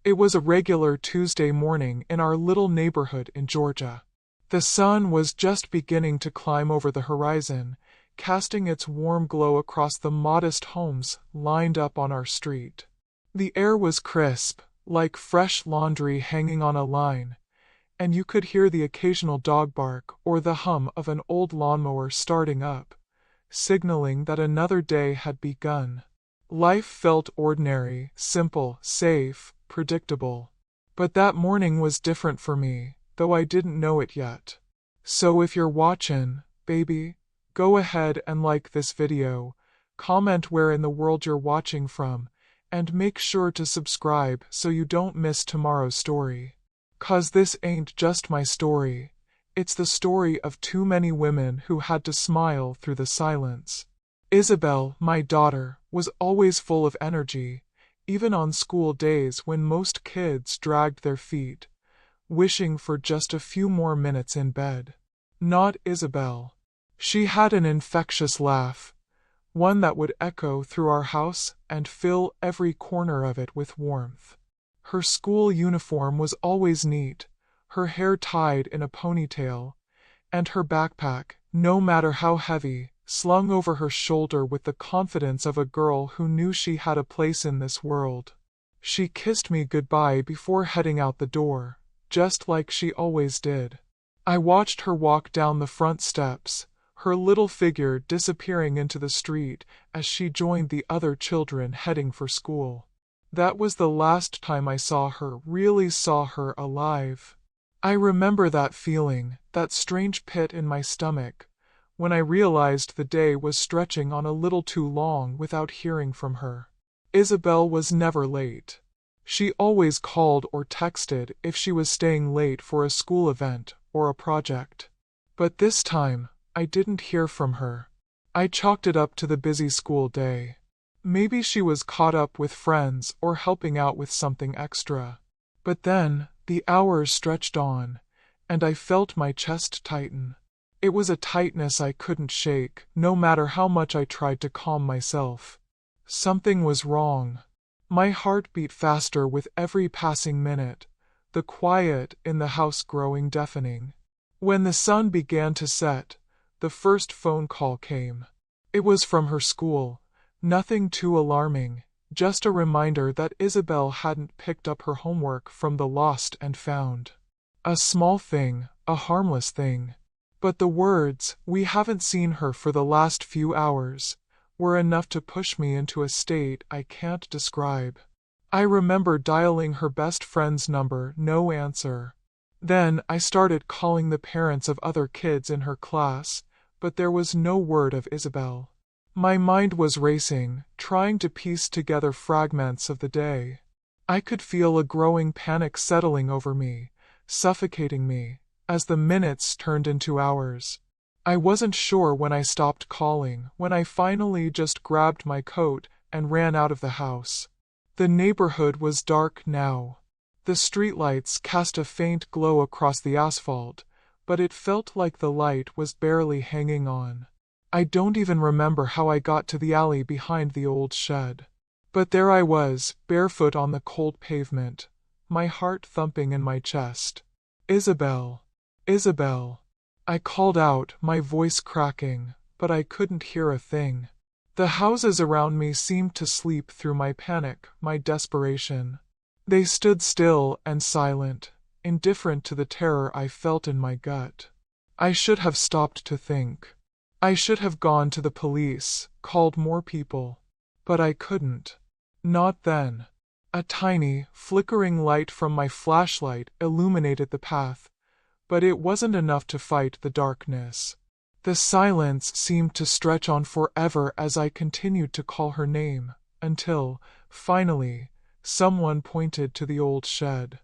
It was a regular Tuesday morning in our little neighborhood in Georgia. The sun was just beginning to climb over the horizon, casting its warm glow across the modest homes lined up on our street. The air was crisp, like fresh laundry hanging on a line, and you could hear the occasional dog bark or the hum of an old lawnmower starting up, signaling that another day had begun. Life felt ordinary, simple, safe, predictable. But that morning was different for me, though I didn't know it yet. So if you're watching, baby, go ahead and like this video, comment where in the world you're watching from, and make sure to subscribe so you don't miss tomorrow's story. 'Cause this ain't just my story, it's the story of too many women who had to smile through the silence. Isabel, my daughter, was always full of energy, even on school days when most kids dragged their feet, wishing for just a few more minutes in bed. Not Isabel. She had an infectious laugh, one that would echo through our house and fill every corner of it with warmth. Her school uniform was always neat, her hair tied in a ponytail, and her backpack, no matter how heavy, slung over her shoulder with the confidence of a girl who knew she had a place in this world. She kissed me goodbye before heading out the door, just like she always did. I watched her walk down the front steps, her little figure disappearing into the street as she joined the other children heading for school. That was the last time I really saw her alive. I remember that feeling, that strange pit in my stomach, when I realized the day was stretching on a little too long without hearing from her. Isabel was never late. She always called or texted if she was staying late for a school event or a project. But this time, I didn't hear from her. I chalked it up to the busy school day. Maybe she was caught up with friends or helping out with something extra. But then, the hours stretched on, and I felt my chest tighten. It was a tightness I couldn't shake, no matter how much I tried to calm myself. Something was wrong. My heart beat faster with every passing minute, the quiet in the house growing deafening. When the sun began to set, the first phone call came. It was from her school, nothing too alarming, just a reminder that Isabel hadn't picked up her homework from the lost and found. A small thing, a harmless thing. But the words, "We haven't seen her for the last few hours," were enough to push me into a state I can't describe. I remember dialing her best friend's number, no answer. Then I started calling the parents of other kids in her class, but there was no word of Isabel. My mind was racing, trying to piece together fragments of the day. I could feel a growing panic settling over me, suffocating me, as the minutes turned into hours. I wasn't sure when I stopped calling, when I finally just grabbed my coat and ran out of the house. The neighborhood was dark now. The streetlights cast a faint glow across the asphalt, but it felt like the light was barely hanging on. I don't even remember how I got to the alley behind the old shed. But there I was, barefoot on the cold pavement, my heart thumping in my chest. Isabel. Isabel. I called out, my voice cracking, but I couldn't hear a thing. The houses around me seemed to sleep through my panic, my desperation. They stood still and silent, indifferent to the terror I felt in my gut. I should have stopped to think. I should have gone to the police, called more people. But I couldn't. Not then. A tiny, flickering light from my flashlight illuminated the path, but it wasn't enough to fight the darkness. The silence seemed to stretch on forever as I continued to call her name, until, finally, someone pointed to the old shed.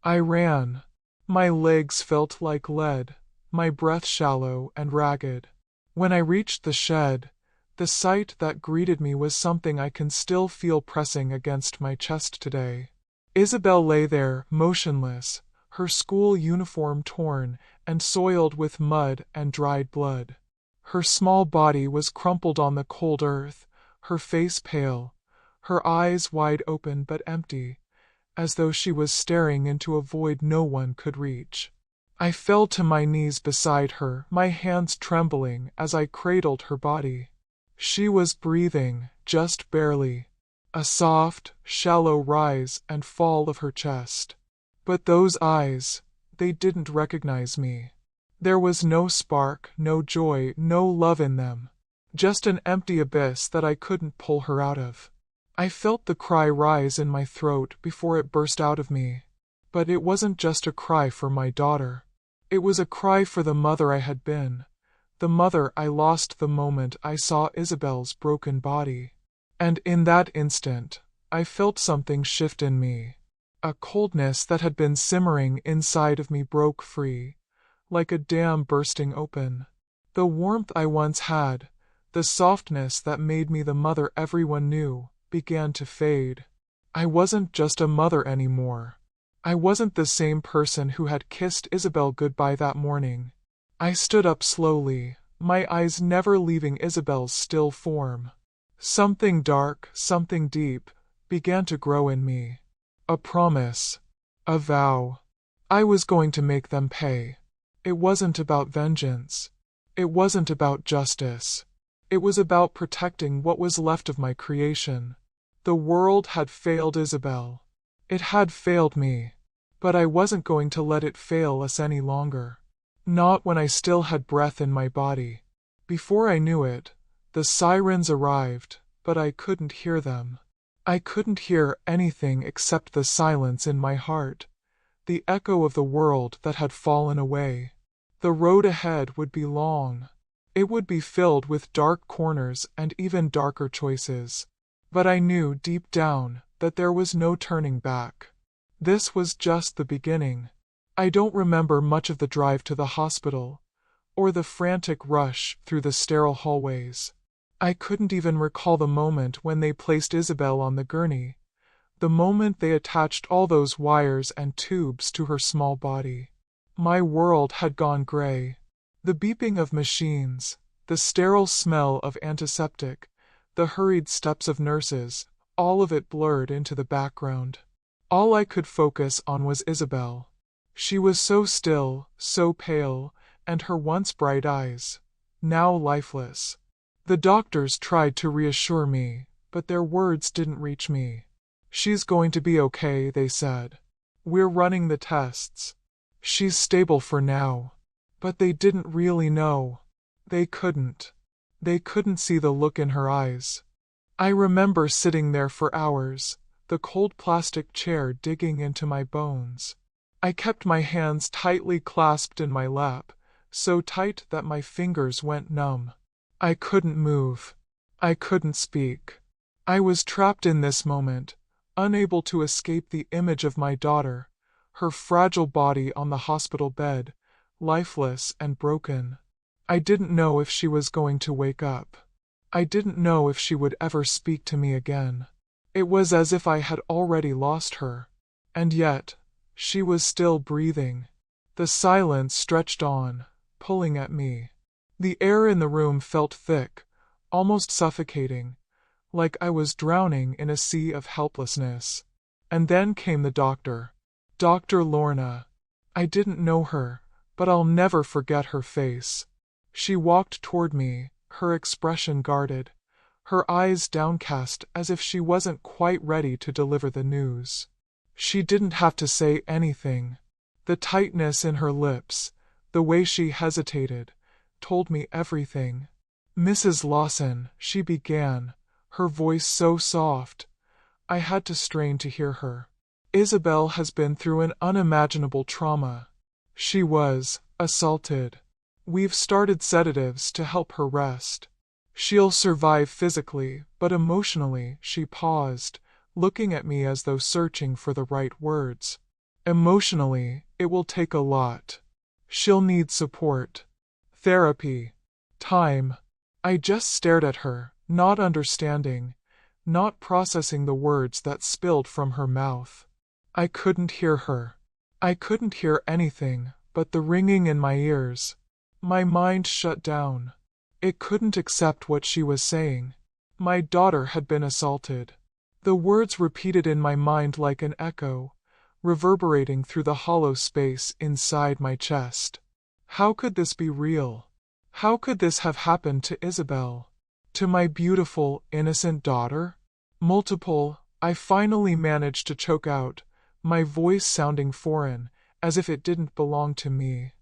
I ran. My legs felt like lead, my breath shallow and ragged. When I reached the shed, the sight that greeted me was something I can still feel pressing against my chest today. Isabel lay there, motionless, her school uniform torn and soiled with mud and dried blood. Her small body was crumpled on the cold earth, her face pale, her eyes wide open but empty, as though she was staring into a void no one could reach. I fell to my knees beside her, my hands trembling as I cradled her body. She was breathing, just barely, a soft, shallow rise and fall of her chest. But those eyes, they didn't recognize me. There was no spark, no joy, no love in them. Just an empty abyss that I couldn't pull her out of. I felt the cry rise in my throat before it burst out of me. But it wasn't just a cry for my daughter. It was a cry for the mother I had been, the mother I lost the moment I saw Isabel's broken body. And in that instant, I felt something shift in me. A coldness that had been simmering inside of me broke free, like a dam bursting open. The warmth I once had, the softness that made me the mother everyone knew, began to fade. I wasn't just a mother anymore. I wasn't the same person who had kissed Isabel goodbye that morning. I stood up slowly, my eyes never leaving Isabel's still form. Something dark, something deep, began to grow in me. A promise. A vow. I was going to make them pay. It wasn't about vengeance. It wasn't about justice. It was about protecting what was left of my creation. The world had failed Isabel. It had failed me. But I wasn't going to let it fail us any longer. Not when I still had breath in my body. Before I knew it, the sirens arrived, but I couldn't hear them. I couldn't hear anything except the silence in my heart, the echo of the world that had fallen away. The road ahead would be long. It would be filled with dark corners and even darker choices. But I knew deep down that there was no turning back. This was just the beginning. I don't remember much of the drive to the hospital, or the frantic rush through the sterile hallways. I couldn't even recall the moment when they placed Isabel on the gurney, the moment they attached all those wires and tubes to her small body. My world had gone gray. The beeping of machines, the sterile smell of antiseptic, the hurried steps of nurses, all of it blurred into the background. All I could focus on was Isabel. She was so still, so pale, and her once bright eyes, now lifeless. The doctors tried to reassure me, but their words didn't reach me. "She's going to be okay," they said. "We're running the tests. She's stable for now." But they didn't really know. They couldn't. They couldn't see the look in her eyes. I remember sitting there for hours, the cold plastic chair digging into my bones. I kept my hands tightly clasped in my lap, so tight that my fingers went numb. I couldn't move. I couldn't speak. I was trapped in this moment, unable to escape the image of my daughter, her fragile body on the hospital bed, lifeless and broken. I didn't know if she was going to wake up. I didn't know if she would ever speak to me again. It was as if I had already lost her. And yet, she was still breathing. The silence stretched on, pulling at me. The air in the room felt thick, almost suffocating, like I was drowning in a sea of helplessness. And then came the doctor. Dr. Lorna. I didn't know her, but I'll never forget her face. She walked toward me, her expression guarded, her eyes downcast as if she wasn't quite ready to deliver the news. She didn't have to say anything. The tightness in her lips, the way she hesitated, told me everything. "Mrs. Lawson," she began, her voice so soft, I had to strain to hear her. "Isabel has been through an unimaginable trauma. She was assaulted. We've started sedatives to help her rest. She'll survive physically, but emotionally," she paused, looking at me as though searching for the right words. "Emotionally, it will take a lot. She'll need support. Therapy. Time." I just stared at her, not understanding, not processing the words that spilled from her mouth. I couldn't hear her. I couldn't hear anything but the ringing in my ears. My mind shut down. It couldn't accept what she was saying. My daughter had been assaulted. The words repeated in my mind like an echo, reverberating through the hollow space inside my chest. How could this be real? How could this have happened to Isabel? To my beautiful, innocent daughter? I finally managed to choke out, my voice sounding foreign, as if it didn't belong to me.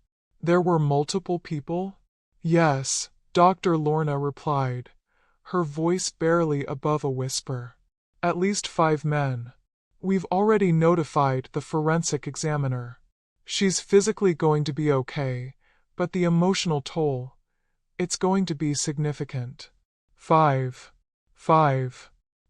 There were multiple people? Yes, Dr. Lorna replied, her voice barely above a whisper. At least 5 men. We've already notified the forensic examiner. She's physically going to be okay, but the emotional toll, it's going to be significant. 5.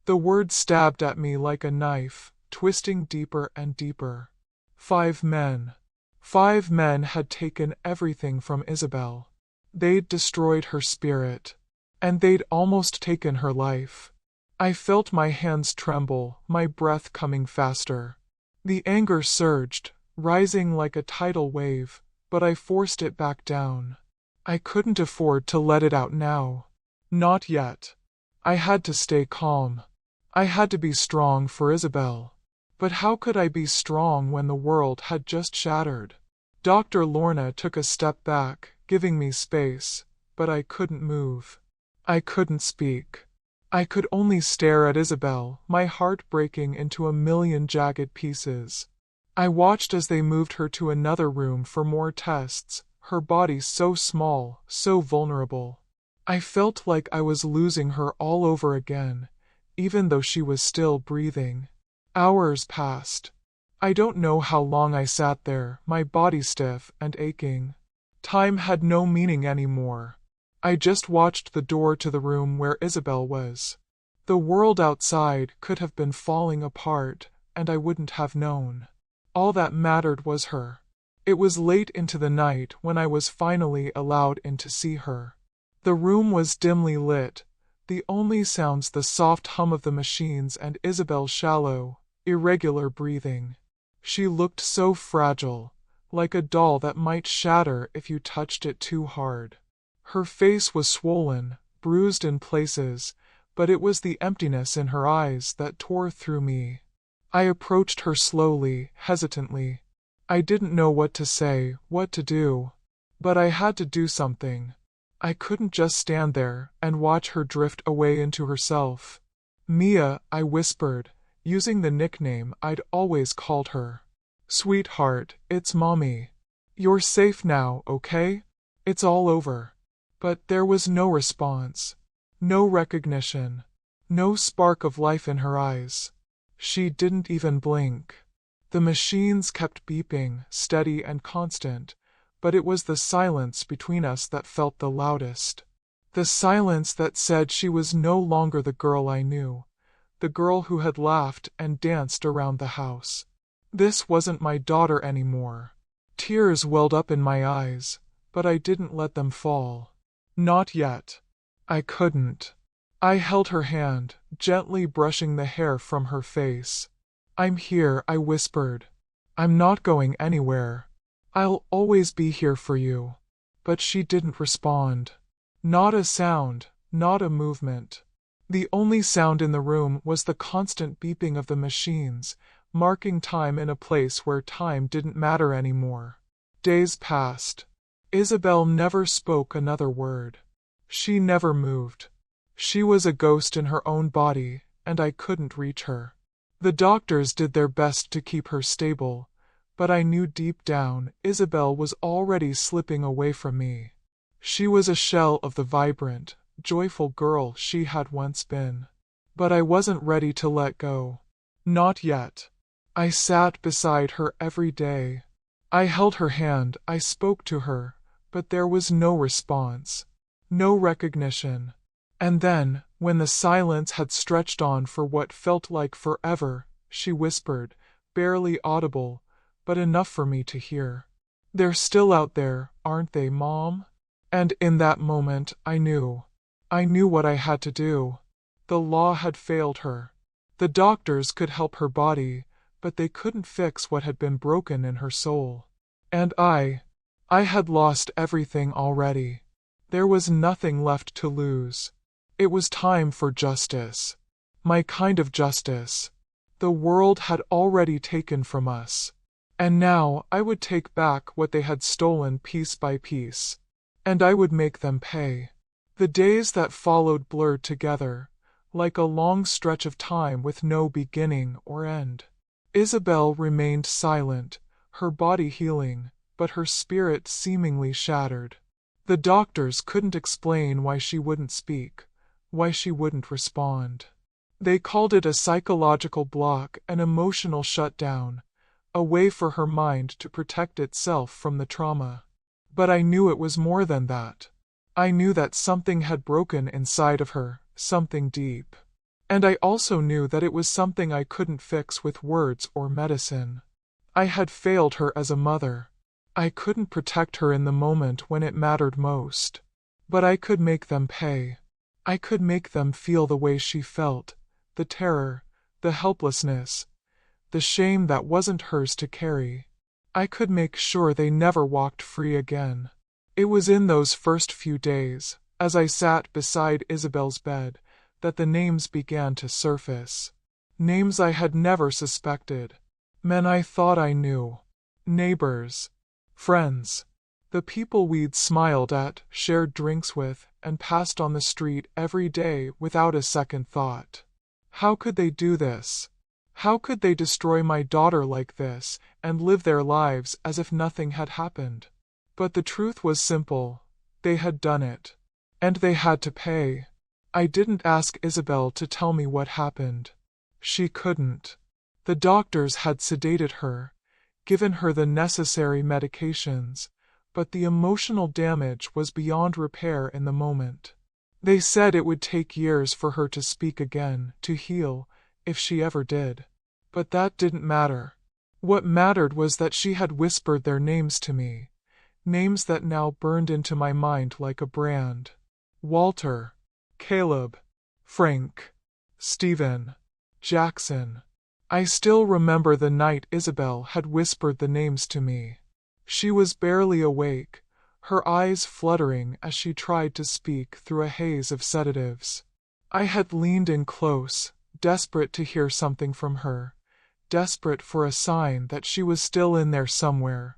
The word stabbed at me like a knife, twisting deeper and deeper. 5 men. 5 men had taken everything from Isabel. They'd destroyed her spirit. And they'd almost taken her life. I felt my hands tremble, my breath coming faster. The anger surged, rising like a tidal wave, but I forced it back down. I couldn't afford to let it out now. Not yet. I had to stay calm. I had to be strong for Isabel. But how could I be strong when the world had just shattered? Dr. Lorna took a step back, giving me space, but I couldn't move. I couldn't speak. I could only stare at Isabel, my heart breaking into a million jagged pieces. I watched as they moved her to another room for more tests, her body so small, so vulnerable. I felt like I was losing her all over again, even though she was still breathing. Hours passed. I don't know how long I sat there, my body stiff and aching. Time had no meaning anymore. I just watched the door to the room where Isabel was. The world outside could have been falling apart, and I wouldn't have known. All that mattered was her. It was late into the night when I was finally allowed in to see her. The room was dimly lit, the only sounds the soft hum of the machines and Isabel's shallow, irregular breathing. She looked so fragile, like a doll that might shatter if you touched it too hard. Her face was swollen, bruised in places, but it was the emptiness in her eyes that tore through me. I approached her slowly, hesitantly. I didn't know what to say, what to do. But I had to do something. I couldn't just stand there and watch her drift away into herself. Mia, I whispered, using the nickname I'd always called her. Sweetheart, it's Mommy. You're safe now, okay? It's all over. But there was no response, no recognition, no spark of life in her eyes. She didn't even blink. The machines kept beeping, steady and constant, but it was the silence between us that felt the loudest. The silence that said she was no longer the girl I knew, the girl who had laughed and danced around the house. This wasn't my daughter anymore. Tears welled up in my eyes, but I didn't let them fall. Not yet. I couldn't. I held her hand, gently brushing the hair from her face. I'm here, I whispered. I'm not going anywhere. I'll always be here for you. But she didn't respond. Not a sound, not a movement. The only sound in the room was the constant beeping of the machines, marking time in a place where time didn't matter anymore. Days passed. Isabel never spoke another word. She never moved. She was a ghost in her own body, and I couldn't reach her. The doctors did their best to keep her stable, but I knew deep down Isabel was already slipping away from me. She was a shell of the vibrant, joyful girl she had once been. But I wasn't ready to let go. Not yet. I sat beside her every day. I held her hand, I spoke to her, but there was no response, no recognition. And then, when the silence had stretched on for what felt like forever, she whispered, barely audible, but enough for me to hear. They're still out there, aren't they, Mom? And in that moment, I knew. I knew what I had to do. The law had failed her. The doctors could help her body, but they couldn't fix what had been broken in her soul. And I had lost everything already. There was nothing left to lose. It was time for justice. My kind of justice. The world had already taken from us. And now I would take back what they had stolen piece by piece. And I would make them pay. The days that followed blurred together, like a long stretch of time with no beginning or end. Isabel remained silent, her body healing, but her spirit seemingly shattered. The doctors couldn't explain why she wouldn't speak, why she wouldn't respond. They called it a psychological block, an emotional shutdown, a way for her mind to protect itself from the trauma. But I knew it was more than that. I knew that something had broken inside of her, something deep. And I also knew that it was something I couldn't fix with words or medicine. I had failed her as a mother. I couldn't protect her in the moment when it mattered most. But I could make them pay. I could make them feel the way she felt, the terror, the helplessness, the shame that wasn't hers to carry. I could make sure they never walked free again. It was in those first few days, as I sat beside Isabel's bed, that the names began to surface. Names I had never suspected. Men I thought I knew. Neighbors. Friends. The people we'd smiled at, shared drinks with, and passed on the street every day without a second thought. How could they do this? How could they destroy my daughter like this, and live their lives as if nothing had happened? But the truth was simple. They had done it. And they had to pay. I didn't ask Isabel to tell me what happened. She couldn't. The doctors had sedated her, given her the necessary medications, but the emotional damage was beyond repair in the moment. They said it would take years for her to speak again, to heal, if she ever did. But that didn't matter. What mattered was that she had whispered their names to me, names that now burned into my mind like a brand. Walter, Caleb, Frank, Stephen, Jackson. I still remember the night Isabel had whispered the names to me. She was barely awake, her eyes fluttering as she tried to speak through a haze of sedatives. I had leaned in close, desperate to hear something from her, desperate for a sign that she was still in there somewhere,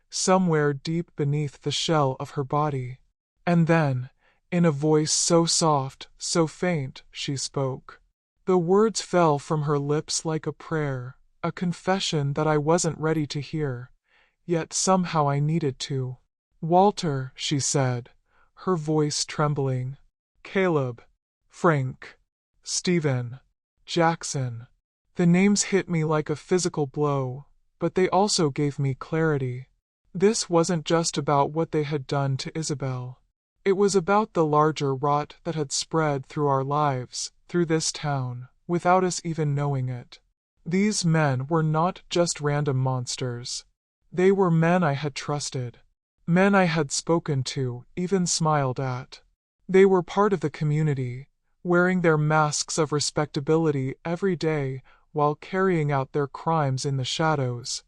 somewhere deep beneath the shell of her body. And then, in a voice so soft, so faint, she spoke. The words fell from her lips like a prayer, a confession that I wasn't ready to hear, yet somehow I needed to. Walter, she said, her voice trembling. Caleb, Frank, Stephen, Jackson. The names hit me like a physical blow, but they also gave me clarity. This wasn't just about what they had done to Isabel. It was about the larger rot that had spread through our lives, through this town, without us even knowing it. These men were not just random monsters. They were men I had trusted. Men I had spoken to, even smiled at. They were part of the community, wearing their masks of respectability every day while carrying out their crimes in the shadows.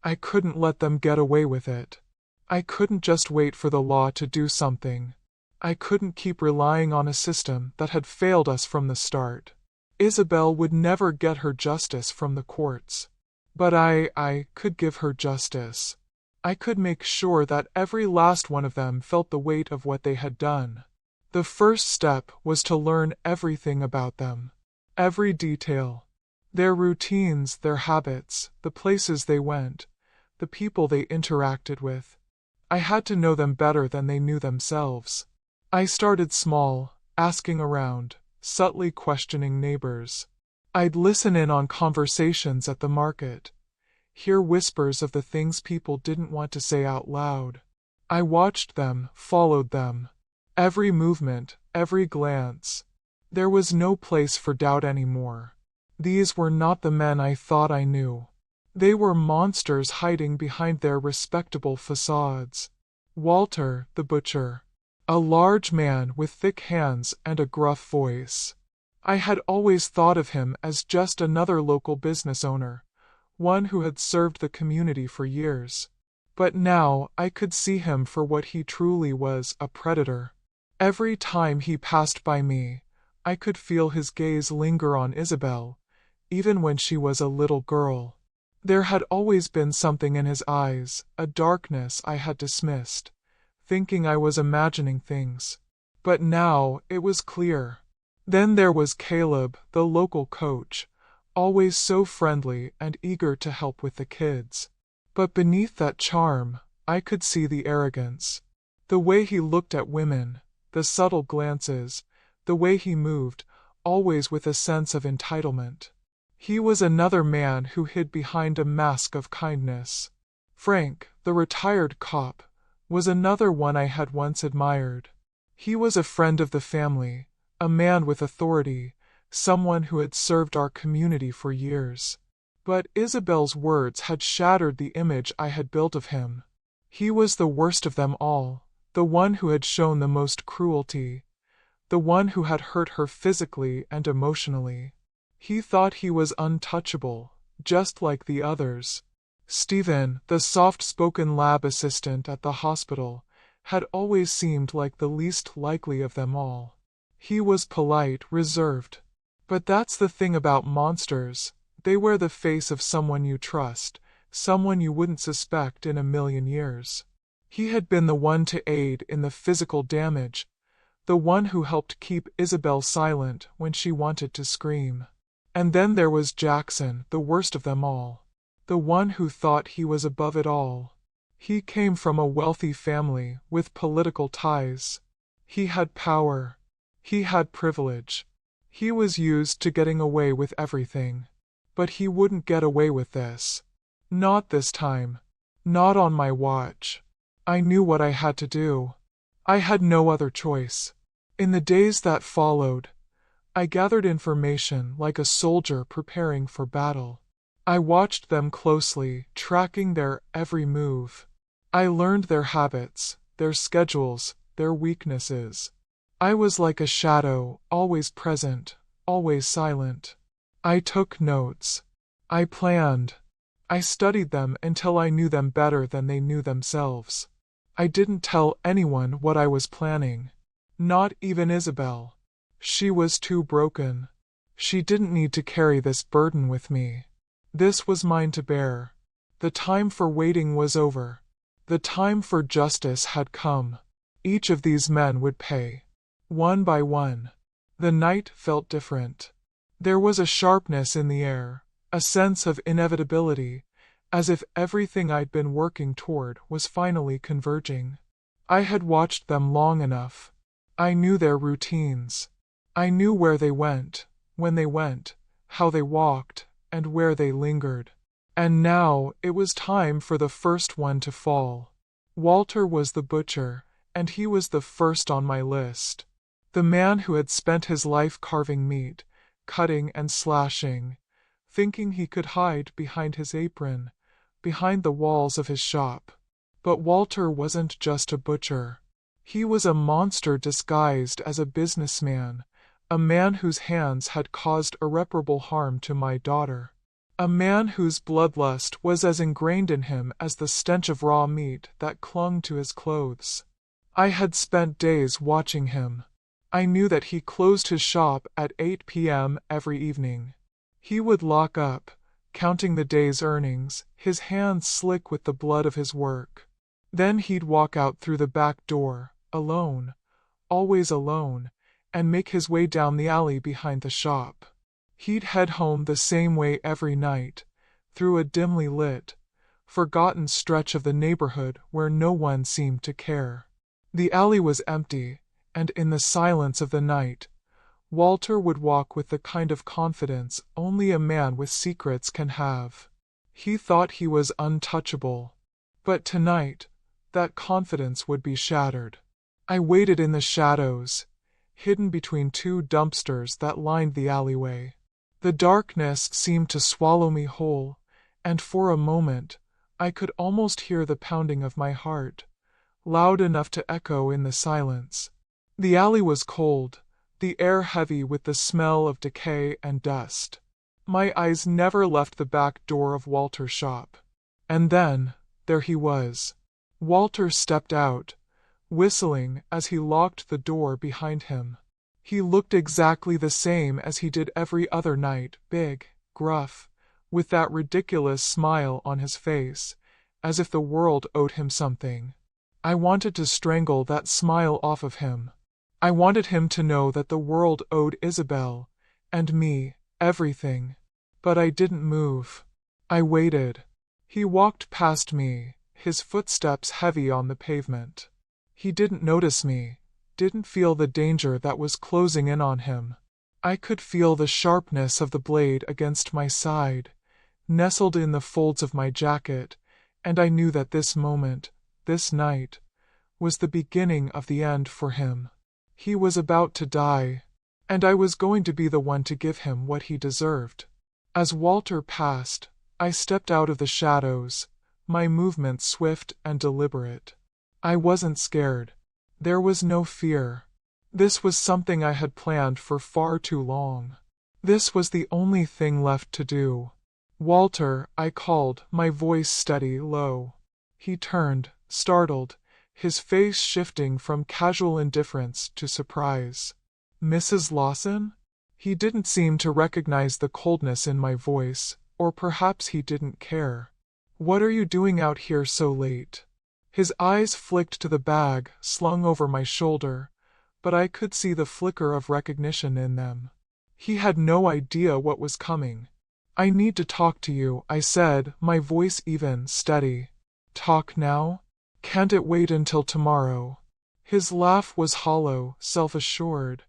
I couldn't let them get away with it. I couldn't just wait for the law to do something. I couldn't keep relying on a system that had failed us from the start. Isabel would never get her justice from the courts. But I could give her justice. I could make sure that every last one of them felt the weight of what they had done. The first step was to learn everything about them. Every detail. Their routines, their habits, the places they went, the people they interacted with. I had to know them better than they knew themselves. I started small, asking around, subtly questioning neighbors. I'd listen in on conversations at the market, hear whispers of the things people didn't want to say out loud. I watched them, followed them. Every movement, every glance. There was no place for doubt anymore. These were not the men I thought I knew. They were monsters hiding behind their respectable facades. Walter, the butcher. A large man with thick hands and a gruff voice. I had always thought of him as just another local business owner, one who had served the community for years. But now I could see him for what he truly was, a predator. Every time he passed by me, I could feel his gaze linger on Isabel, even when she was a little girl. There had always been something in his eyes, a darkness I had dismissed, thinking I was imagining things. But now it was clear. Then there was Caleb, the local coach, always so friendly and eager to help with the kids. But beneath that charm, I could see the arrogance. The way he looked at women, the subtle glances, the way he moved, always with a sense of entitlement. He was another man who hid behind a mask of kindness. Frank, the retired cop, was another one I had once admired. He was a friend of the family, a man with authority, someone who had served our community for years. But Isabel's words had shattered the image I had built of him. He was the worst of them all, the one who had shown the most cruelty, the one who had hurt her physically and emotionally. He thought he was untouchable, just like the others. Stephen, the soft-spoken lab assistant at the hospital, had always seemed like the least likely of them all. He was polite, reserved. But that's the thing about monsters. They wear the face of someone you trust, someone you wouldn't suspect in a million years. He had been the one to aid in the physical damage, the one who helped keep Isabel silent when she wanted to scream. And then there was Jackson, the worst of them all, the one who thought he was above it all. He came from a wealthy family with political ties. He had power. He had privilege. He was used to getting away with everything. But he wouldn't get away with this. Not this time. Not on my watch. I knew what I had to do. I had no other choice. In the days that followed, I gathered information like a soldier preparing for battle. I watched them closely, tracking their every move. I learned their habits, their schedules, their weaknesses. I was like a shadow, always present, always silent. I took notes. I planned. I studied them until I knew them better than they knew themselves. I didn't tell anyone what I was planning. Not even Isabel. She was too broken. She didn't need to carry this burden with me. This was mine to bear. The time for waiting was over. The time for justice had come. Each of these men would pay. One by one. The night felt different. There was a sharpness in the air, a sense of inevitability, as if everything I'd been working toward was finally converging. I had watched them long enough. I knew their routines. I knew where they went, when they went, how they walked, and where they lingered. And now it was time for the first one to fall. Walter was the butcher, and he was the first on my list. The man who had spent his life carving meat, cutting and slashing, thinking he could hide behind his apron, behind the walls of his shop. But Walter wasn't just a butcher. He was a monster disguised as a businessman, a man whose hands had caused irreparable harm to my daughter. A man whose bloodlust was as ingrained in him as the stench of raw meat that clung to his clothes. I had spent days watching him. I knew that he closed his shop at 8 p.m. every evening. He would lock up, counting the day's earnings, his hands slick with the blood of his work. Then he'd walk out through the back door, alone, always alone, and make his way down the alley behind the shop. He'd head home the same way every night, through a dimly lit, forgotten stretch of the neighborhood where no one seemed to care. The alley was empty, and in the silence of the night, Walter would walk with the kind of confidence only a man with secrets can have. He thought he was untouchable. But tonight, that confidence would be shattered. I waited in the shadows, hidden between two dumpsters that lined the alleyway. The darkness seemed to swallow me whole, and for a moment, I could almost hear the pounding of my heart, loud enough to echo in the silence. The alley was cold, the air heavy with the smell of decay and dust. My eyes never left the back door of Walter's shop. And then, there he was. Walter stepped out, whistling as he locked the door behind him. He looked exactly the same as he did every other night, big, gruff, with that ridiculous smile on his face, as if the world owed him something. I wanted to strangle that smile off of him. I wanted him to know that the world owed Isabel, and me, everything. But I didn't move. I waited. He walked past me, his footsteps heavy on the pavement. He didn't notice me, didn't feel the danger that was closing in on him. I could feel the sharpness of the blade against my side, nestled in the folds of my jacket, and I knew that this moment, this night, was the beginning of the end for him. He was about to die, and I was going to be the one to give him what he deserved. As Walter passed, I stepped out of the shadows, my movements swift and deliberate. I wasn't scared. There was no fear. This was something I had planned for far too long. This was the only thing left to do. "Walter," I called, my voice steady, low. He turned, startled, his face shifting from casual indifference to surprise. "Mrs. Lawson?" He didn't seem to recognize the coldness in my voice, or perhaps he didn't care. "What are you doing out here so late?" His eyes flicked to the bag slung over my shoulder, but I could see the flicker of recognition in them. He had no idea what was coming. "I need to talk to you," I said, my voice even, steady. "Talk now? Can't it wait until tomorrow?" His laugh was hollow, self-assured,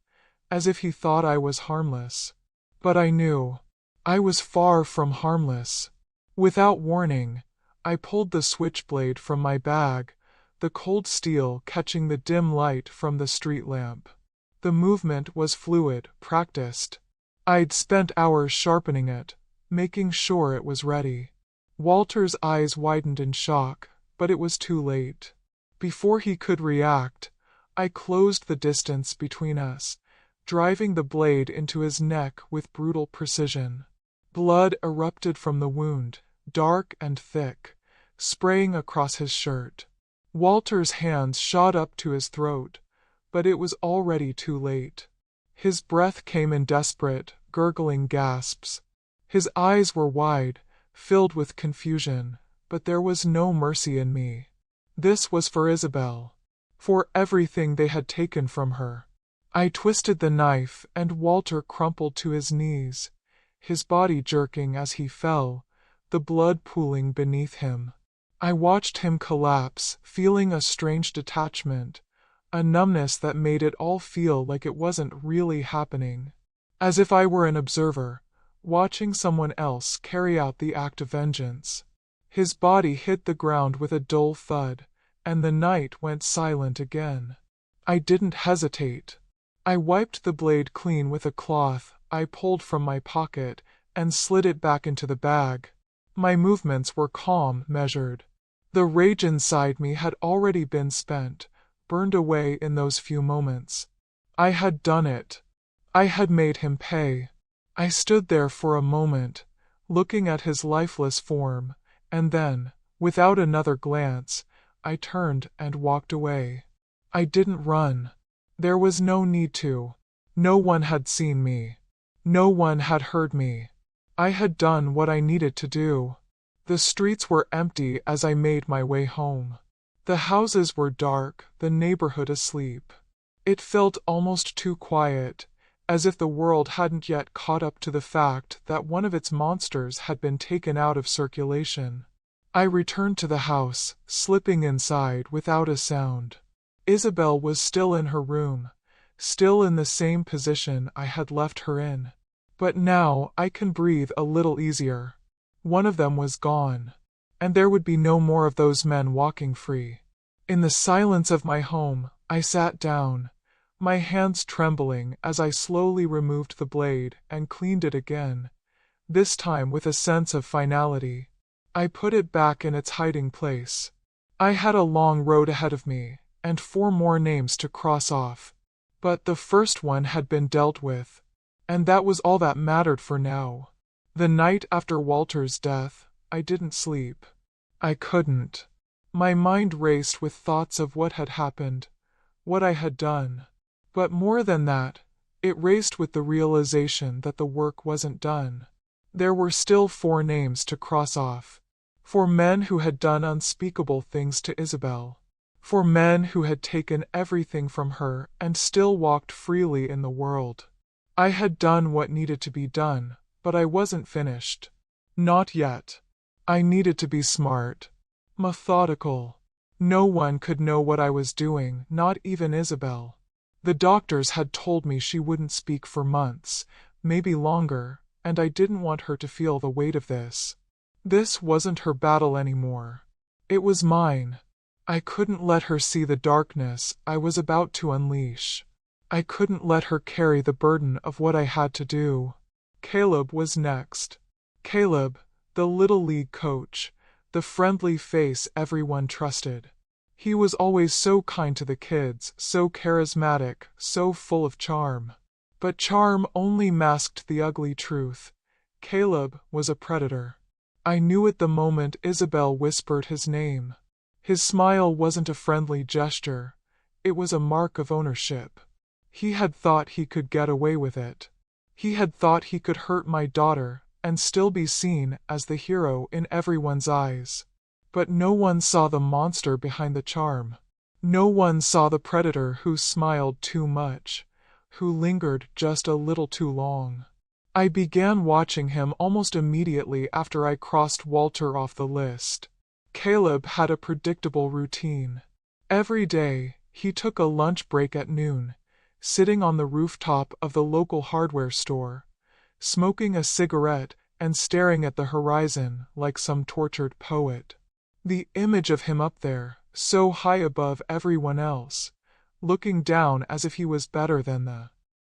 as if he thought I was harmless. But I knew. I was far from harmless. Without warning, I pulled the switchblade from my bag, the cold steel catching the dim light from the street lamp. The movement was fluid, practiced. I'd spent hours sharpening it, making sure it was ready. Walter's eyes widened in shock, but it was too late. Before he could react, I closed the distance between us, driving the blade into his neck with brutal precision. Blood erupted from the wound, dark and thick, spraying across his shirt. Walter's hands shot up to his throat, but it was already too late. His breath came in desperate, gurgling gasps. His eyes were wide, filled with confusion, but there was no mercy in me. This was for Isabel, for everything they had taken from her. I twisted the knife, and Walter crumpled to his knees, his body jerking as he fell, the blood pooling beneath him. I watched him collapse, feeling a strange detachment, a numbness that made it all feel like it wasn't really happening. As if I were an observer, watching someone else carry out the act of vengeance. His body hit the ground with a dull thud, and the night went silent again. I didn't hesitate. I wiped the blade clean with a cloth I pulled from my pocket and slid it back into the bag. My movements were calm, measured. The rage inside me had already been spent, burned away in those few moments. I had done it. I had made him pay. I stood there for a moment, looking at his lifeless form, and then, without another glance, I turned and walked away. I didn't run. There was no need to. No one had seen me. No one had heard me. I had done what I needed to do. The streets were empty as I made my way home. The houses were dark, the neighborhood asleep. It felt almost too quiet, as if the world hadn't yet caught up to the fact that one of its monsters had been taken out of circulation. I returned to the house, slipping inside without a sound. Isabel was still in her room, still in the same position I had left her in. But now I can breathe a little easier. One of them was gone, and there would be no more of those men walking free. In the silence of my home, I sat down, my hands trembling as I slowly removed the blade and cleaned it again, this time with a sense of finality. I put it back in its hiding place. I had a long road ahead of me, and 4 more names to cross off. But the first one had been dealt with, and that was all that mattered for now. The night after Walter's death, I didn't sleep. I couldn't. My mind raced with thoughts of what had happened, what I had done. But more than that, It raced with the realization that the work wasn't done. There were still 4 names to cross off. 4 men who had done unspeakable things to Isabel. 4 men who had taken everything from her and still walked freely in the world. I had done what needed to be done, but I wasn't finished. Not yet. I needed to be smart. Methodical. No one could know what I was doing, not even Isabel. The doctors had told me she wouldn't speak for months, maybe longer, and I didn't want her to feel the weight of this. This wasn't her battle anymore. It was mine. I couldn't let her see the darkness I was about to unleash. I couldn't let her carry the burden of what I had to do. Caleb was next. Caleb, the Little League coach, the friendly face everyone trusted. He was always so kind to the kids, so charismatic, so full of charm. But charm only masked the ugly truth. Caleb was a predator. I knew it the moment Isabel whispered his name. His smile wasn't a friendly gesture. It was a mark of ownership. He had thought he could get away with it. He had thought he could hurt my daughter and still be seen as the hero in everyone's eyes. But no one saw the monster behind the charm. No one saw the predator who smiled too much, who lingered just a little too long. I began watching him almost immediately after I crossed Walter off the list. Caleb had a predictable routine. Every day, he took a lunch break at noon, sitting on the rooftop of the local hardware store, smoking a cigarette and staring at the horizon like some tortured poet. The image of him up there, so high above everyone else, looking down as if he was better than the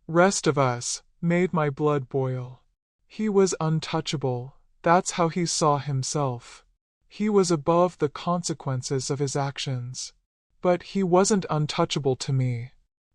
rest of us, made my blood boil. He was untouchable, that's how he saw himself. He was above the consequences of his actions. But he wasn't untouchable to me.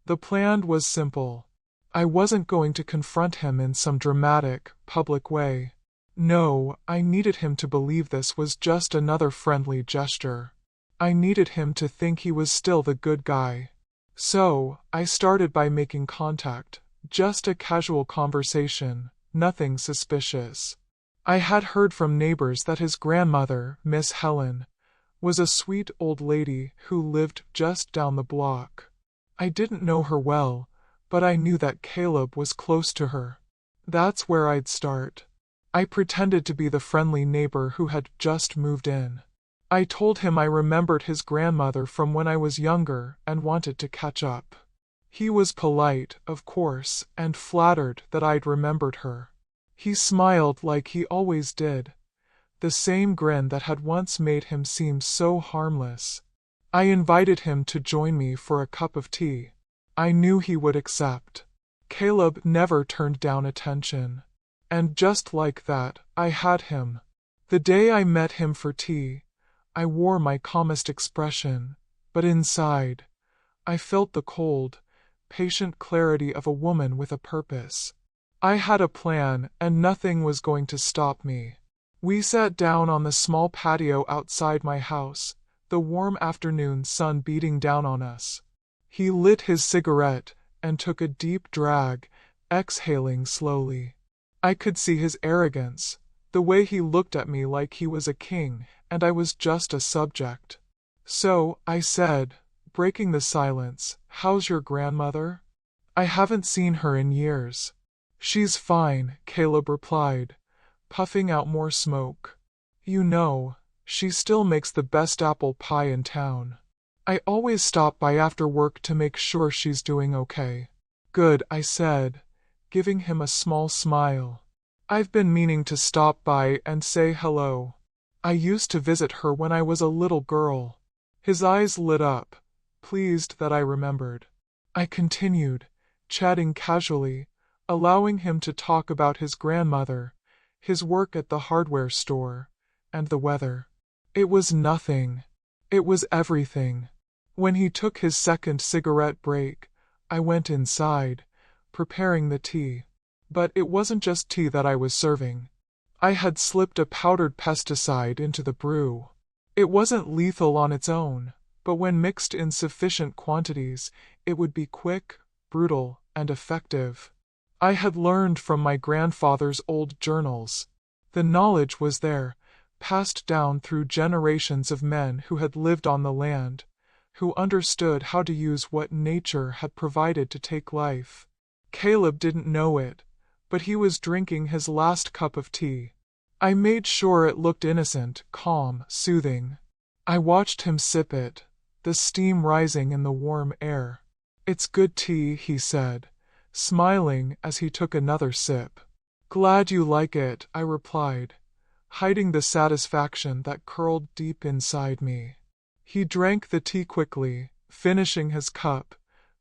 The plan was simple. I wasn't going to confront him in some dramatic, public way. No, I needed him to believe this was just another friendly gesture. I needed him to think he was still the good guy. So, I started by making contact, just a casual conversation, nothing suspicious. I had heard from neighbors that his grandmother, Miss Helen, was a sweet old lady who lived just down the block. I didn't know her well, but I knew that Caleb was close to her. That's where I'd start. I pretended to be the friendly neighbor who had just moved in. I told him I remembered his grandmother from when I was younger and wanted to catch up. He was polite, of course, and flattered that I'd remembered her. He smiled like he always did, the same grin that had once made him seem so harmless. I invited him to join me for a cup of tea. I knew he would accept. Caleb never turned down attention. And just like that, I had him. The day I met him for tea, I wore my calmest expression, but inside, I felt the cold, patient clarity of a woman with a purpose. I had a plan, and nothing was going to stop me. We sat down on the small patio outside my house, the warm afternoon sun beating down on us. He lit his cigarette and took a deep drag, exhaling slowly. I could see his arrogance, the way he looked at me like he was a king and I was just a subject. So, I said, breaking the silence, "How's your grandmother?" "I haven't seen her in years." "She's fine," Caleb replied, puffing out more smoke. "You know, she still makes the best apple pie in town. I always stop by after work to make sure she's doing okay." "Good," I said, giving him a small smile. "I've been meaning to stop by and say hello. I used to visit her when I was a little girl." His eyes lit up, pleased that I remembered. I continued, chatting casually, allowing him to talk about his grandmother, his work at the hardware store, and the weather. It was nothing. It was everything. When he took his second cigarette break, I went inside, preparing the tea. But it wasn't just tea that I was serving. I had slipped a powdered pesticide into the brew. It wasn't lethal on its own, but when mixed in sufficient quantities, it would be quick, brutal, and effective. I had learned from my grandfather's old journals. The knowledge was there, passed down through generations of men who had lived on the land, who understood how to use what nature had provided to take life. Caleb didn't know it, but he was drinking his last cup of tea. I made sure it looked innocent, calm, soothing. I watched him sip it, the steam rising in the warm air. "It's good tea," he said, smiling as he took another sip. "Glad you like it," I replied, hiding the satisfaction that curled deep inside me. He drank the tea quickly, finishing his cup,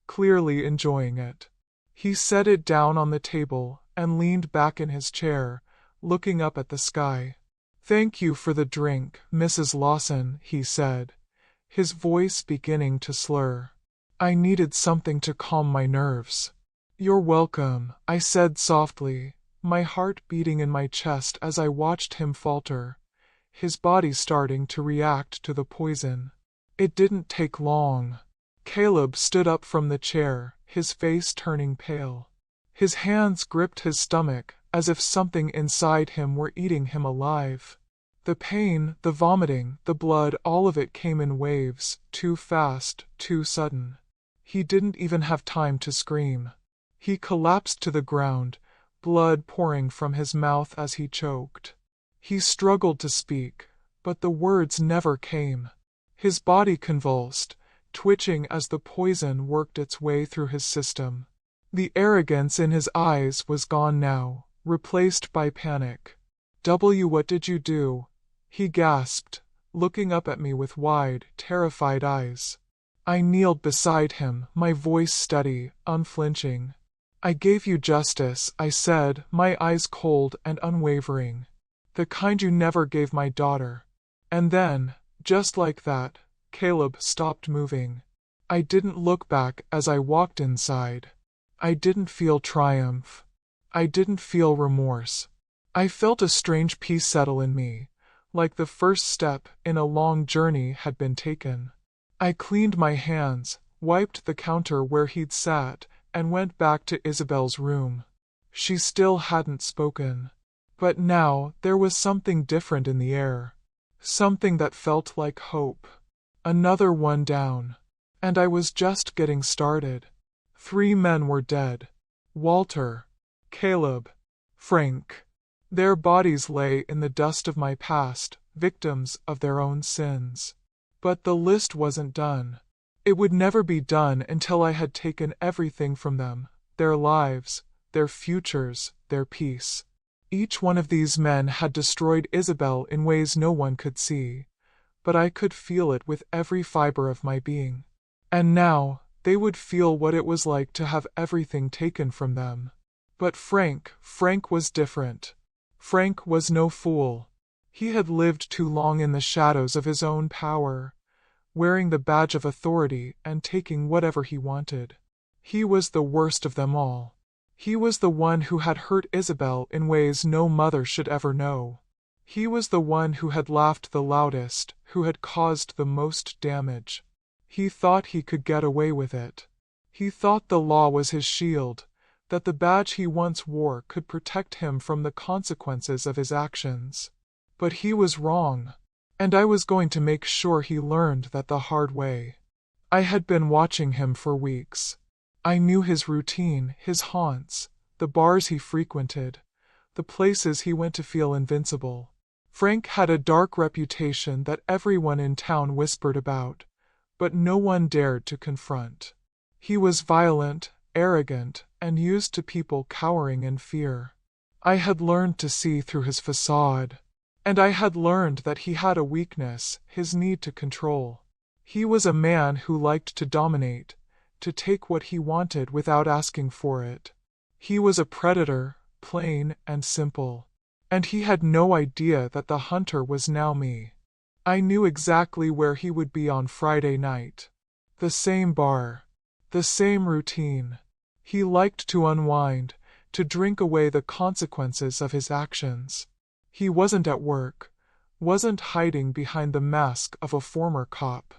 clearly enjoying it. He set it down on the table and leaned back in his chair, looking up at the sky. "Thank you for the drink, Mrs. Lawson," he said, his voice beginning to slur. "I needed something to calm my nerves." "You're welcome," I said softly, my heart beating in my chest as I watched him falter, his body starting to react to the poison. It didn't take long. Caleb stood up from the chair, his face turning pale. His hands gripped his stomach, as if something inside him were eating him alive. The pain, the vomiting, the blood, all of it came in waves, too fast, too sudden. He didn't even have time to scream. He collapsed to the ground, blood pouring from his mouth as he choked. He struggled to speak, but the words never came. His body convulsed, twitching as the poison worked its way through his system. The arrogance in his eyes was gone now, replaced by panic. What did you do?" he gasped, looking up at me with wide, terrified eyes. I kneeled beside him, my voice steady, unflinching. "I gave you justice," I said, my eyes cold and unwavering. "The kind you never gave my daughter." And then, just like that, Caleb stopped moving. I didn't look back as I walked inside. I didn't feel triumph. I didn't feel remorse. I felt a strange peace settle in me, like the first step in a long journey had been taken. I cleaned my hands, wiped the counter where he'd sat, and went back to Isabel's room. She still hadn't spoken. But now there was something different in the air. Something that felt like hope. Another one down. And I was just getting started. 3 men were dead. Walter, Caleb, Frank. Their bodies lay in the dust of my past, victims of their own sins. But the list wasn't done. It would never be done until I had taken everything from them, their lives, their futures, their peace. Each one of these men had destroyed Isabel in ways no one could see, but I could feel it with every fiber of my being. And now, they would feel what it was like to have everything taken from them. But Frank was different. Frank was no fool. He had lived too long in the shadows of his own power, wearing the badge of authority and taking whatever he wanted. He was the worst of them all. He was the one who had hurt Isabel in ways no mother should ever know. He was the one who had laughed the loudest, who had caused the most damage. He thought he could get away with it. He thought the law was his shield, that the badge he once wore could protect him from the consequences of his actions. But he was wrong, and I was going to make sure he learned that the hard way. I had been watching him for weeks. I knew his routine, his haunts, the bars he frequented, the places he went to feel invincible. Frank had a dark reputation that everyone in town whispered about, but no one dared to confront. He was violent, arrogant, and used to people cowering in fear. I had learned to see through his facade, and I had learned that he had a weakness, his need to control. He was a man who liked to dominate, to take what he wanted without asking for it. He was a predator, plain and simple. And he had no idea that the hunter was now me. I knew exactly where he would be on Friday night. The same bar. The same routine. He liked to unwind, to drink away the consequences of his actions. He wasn't at work, wasn't hiding behind the mask of a former cop.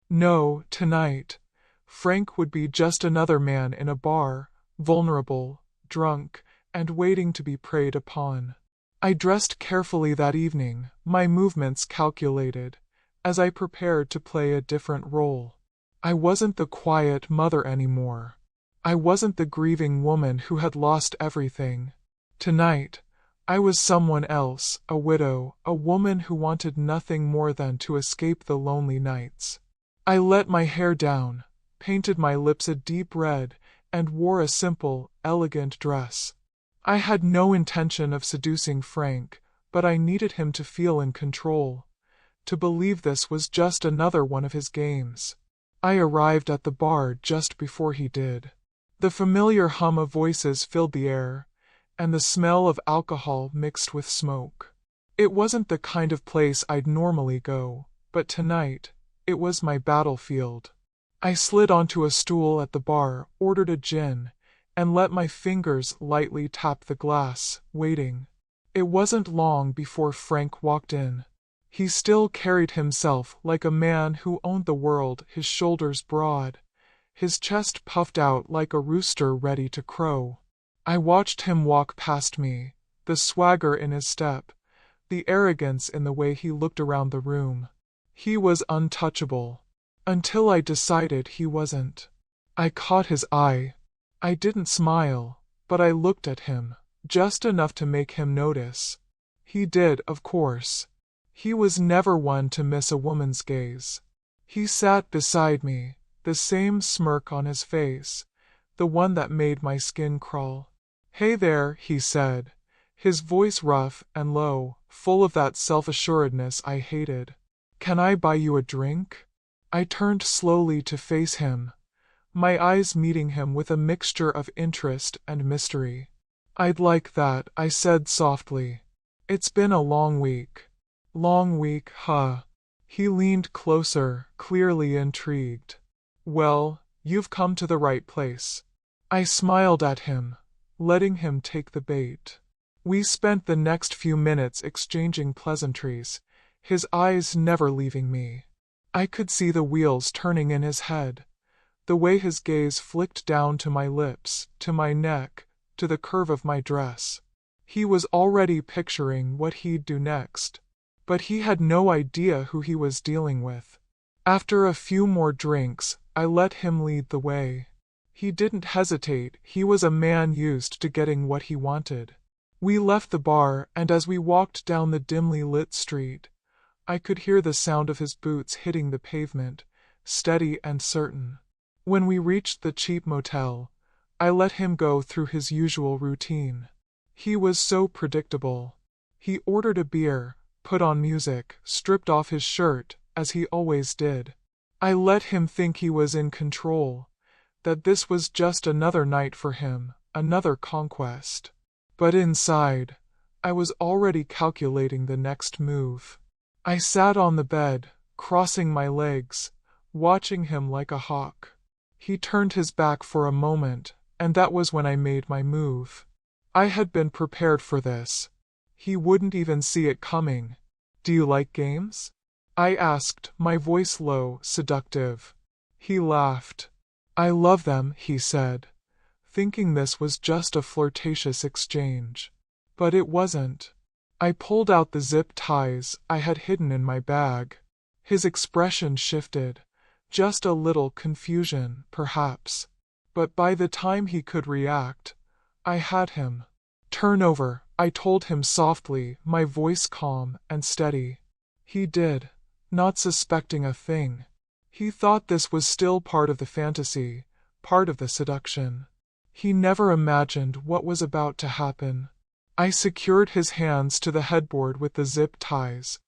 No, tonight, Frank would be just another man in a bar, vulnerable, drunk, and waiting to be preyed upon. I dressed carefully that evening, my movements calculated, as I prepared to play a different role. I wasn't the quiet mother anymore. I wasn't the grieving woman who had lost everything. Tonight, I was someone else, a widow, a woman who wanted nothing more than to escape the lonely nights. I let my hair down, painted my lips a deep red, and wore a simple, elegant dress. I had no intention of seducing Frank, but I needed him to feel in control, to believe this was just another one of his games. I arrived at the bar just before he did. The familiar hum of voices filled the air, and the smell of alcohol mixed with smoke. It wasn't the kind of place I'd normally go, but tonight, it was my battlefield. I slid onto a stool at the bar, ordered a gin, and let my fingers lightly tap the glass, waiting. It wasn't long before Frank walked in. He still carried himself like a man who owned the world, his shoulders broad, his chest puffed out like a rooster ready to crow. I watched him walk past me, the swagger in his step, the arrogance in the way he looked around the room. He was untouchable. Until I decided he wasn't. I caught his eye. I didn't smile, but I looked at him, just enough to make him notice. He did, of course. He was never one to miss a woman's gaze. He sat beside me, the same smirk on his face, the one that made my skin crawl. "Hey there," he said, his voice rough and low, full of that self-assuredness I hated. "Can I buy you a drink?" I turned slowly to face him, my eyes meeting him with a mixture of interest and mystery. "I'd like that," I said softly. "It's been a long week." "Long week, huh?" He leaned closer, clearly intrigued. "Well, you've come to the right place." I smiled at him, letting him take the bait. We spent the next few minutes exchanging pleasantries, his eyes never leaving me. I could see the wheels turning in his head, the way his gaze flicked down to my lips, to my neck, to the curve of my dress. He was already picturing what he'd do next, but he had no idea who he was dealing with. After a few more drinks, I let him lead the way. He didn't hesitate, he was a man used to getting what he wanted. We left the bar, and as we walked down the dimly lit street, I could hear the sound of his boots hitting the pavement, steady and certain. When we reached the cheap motel, I let him go through his usual routine. He was so predictable. He ordered a beer, put on music, stripped off his shirt, as he always did. I let him think he was in control, that this was just another night for him, another conquest. But inside, I was already calculating the next move. I sat on the bed, crossing my legs, watching him like a hawk. He turned his back for a moment, and that was when I made my move. I had been prepared for this. He wouldn't even see it coming. "Do you like games?" I asked, my voice low, seductive. He laughed. "I love them," he said, thinking this was just a flirtatious exchange. But it wasn't. I pulled out the zip ties I had hidden in my bag. His expression shifted. Just a little confusion, perhaps. But by the time he could react, I had him. "Turn over," I told him softly, my voice calm and steady. He did, not suspecting a thing. He thought this was still part of the fantasy, part of the seduction. He never imagined what was about to happen. I secured his hands to the headboard with the zip ties,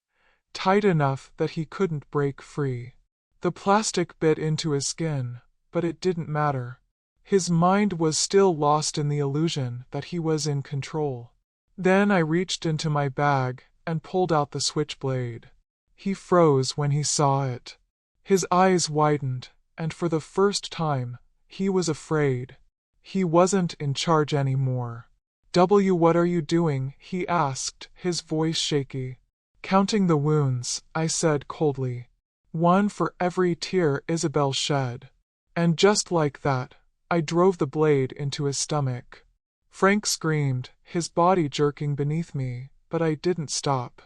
tight enough that he couldn't break free. The plastic bit into his skin, but it didn't matter. His mind was still lost in the illusion that he was in control. Then I reached into my bag and pulled out the switchblade. He froze when he saw it. His eyes widened, and for the first time, he was afraid. He wasn't in charge anymore. What are you doing?" he asked, his voice shaky. "Counting the wounds," I said coldly. "One for every tear Isabel shed." And just like that, I drove the blade into his stomach. Frank screamed, his body jerking beneath me, but I didn't stop.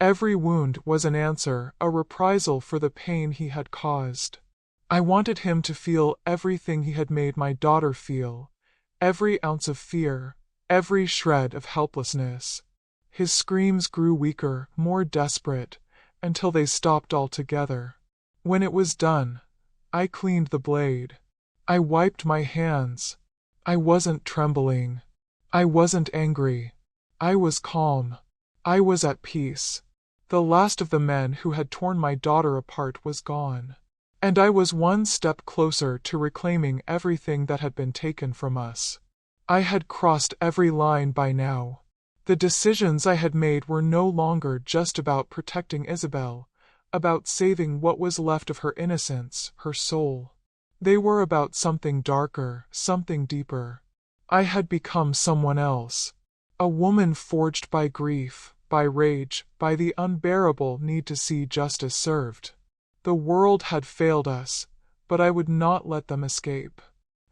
Every wound was an answer, a reprisal for the pain he had caused. I wanted him to feel everything he had made my daughter feel, every ounce of fear, every shred of helplessness. His screams grew weaker, more desperate, until they stopped altogether. When it was done, I cleaned the blade. I wiped my hands. I wasn't trembling. I wasn't angry. I was calm. I was at peace. The last of the men who had torn my daughter apart was gone. And I was one step closer to reclaiming everything that had been taken from us. I had crossed every line by now. The decisions I had made were no longer just about protecting Isabel, about saving what was left of her innocence, her soul. They were about something darker, something deeper. I had become someone else. A woman forged by grief, by rage, by the unbearable need to see justice served. The world had failed us, but I would not let them escape.